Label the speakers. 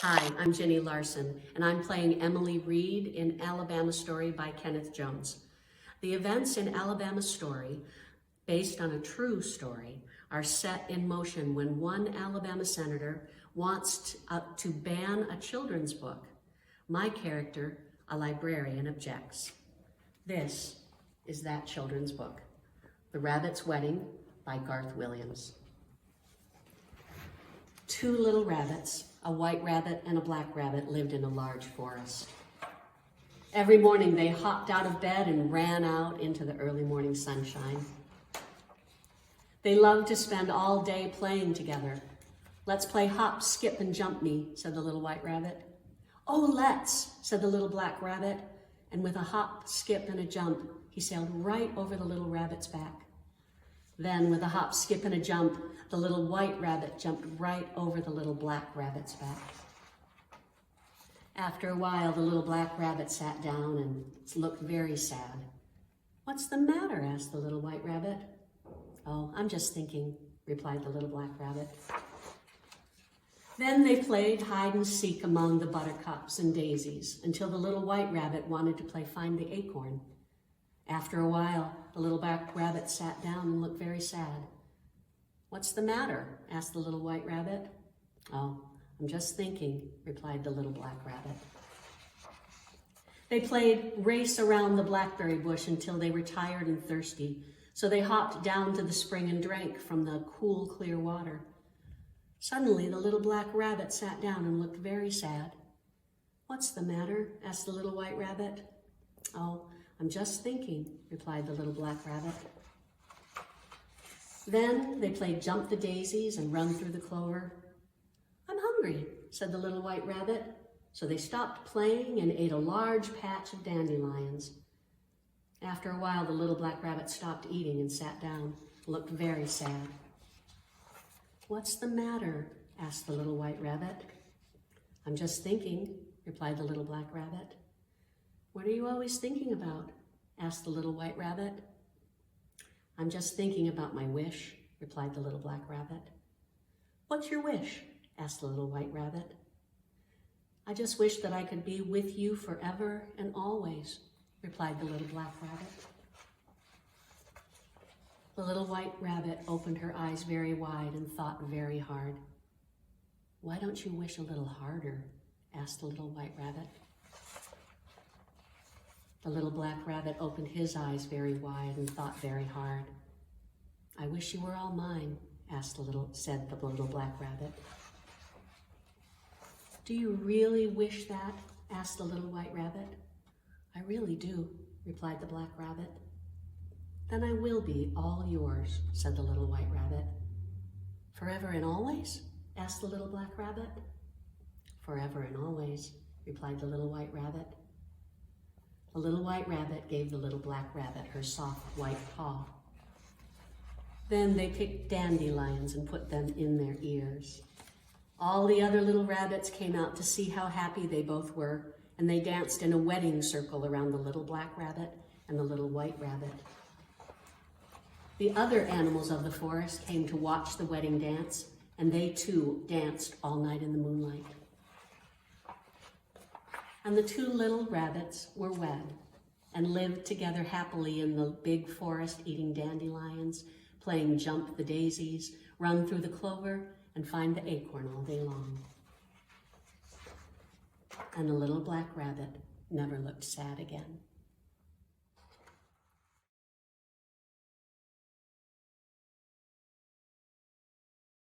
Speaker 1: Hi, I'm Gini Larson, and I'm playing Emily Reed in Alabama Story by Kenneth Jones. The events in Alabama Story, based on a true story, are set in motion when one Alabama senator wants to ban a children's book. My character, a librarian, objects. This is that children's book, The Rabbit's Wedding by Garth Williams. Two little rabbits, a white rabbit and a black rabbit, lived in a large forest. Every morning they hopped out of bed and ran out into the early morning sunshine. They loved to spend all day playing together. "Let's play hop, skip, and jump me," said the little white rabbit. "Oh, let's," said the little black rabbit, and with a hop, skip, and a jump, he sailed right over the little rabbit's back. Then, with a hop, skip, and a jump, the little white rabbit jumped right over the little black rabbit's back. After a while, the little black rabbit sat down and looked very sad. "What's the matter?" asked the little white rabbit. "Oh, I'm just thinking," replied the little black rabbit. Then they played hide and seek among the buttercups and daisies until the little white rabbit wanted to play find the acorn. After a while, the little black rabbit sat down and looked very sad. "What's the matter?" asked the little white rabbit. "Oh, I'm just thinking," replied the little black rabbit. They played race around the blackberry bush until they were tired and thirsty, so they hopped down to the spring and drank from the cool, clear water. Suddenly, the little black rabbit sat down and looked very sad. "What's the matter?" asked the little white rabbit. "Oh, I'm just thinking," replied the little black rabbit. Then they played jump the daisies and run through the clover. "I'm hungry," said the little white rabbit. So they stopped playing and ate a large patch of dandelions. After a while, the little black rabbit stopped eating and sat down, looked very sad. "What's the matter?" asked the little white rabbit. "I'm just thinking," replied the little black rabbit. "What are you always thinking about?" asked the little white rabbit. "I'm just thinking about my wish," replied the little black rabbit. "What's your wish?" asked the little white rabbit. "I just wish that I could be with you forever and always," replied the little black rabbit. The little white rabbit opened her eyes very wide and thought very hard. "Why don't you wish a little harder?" asked the little white rabbit. The little black rabbit opened his eyes very wide and thought very hard. "I wish you were all mine," said the little black rabbit. "Do you really wish that?" asked the little white rabbit. "I really do," replied the black rabbit. "Then I will be all yours," said the little white rabbit. "Forever and always?" asked the little black rabbit. "Forever and always," replied the little white rabbit. The little white rabbit gave the little black rabbit her soft white paw. Then they picked dandelions and put them in their ears. All the other little rabbits came out to see how happy they both were, and they danced in a wedding circle around the little black rabbit and the little white rabbit. The other animals of the forest came to watch the wedding dance, and they too danced all night in the moonlight. And the two little rabbits were wed and lived together happily in the big forest, eating dandelions, playing jump the daisies, run through the clover, and find the acorn all day long. And the little black rabbit never looked sad again.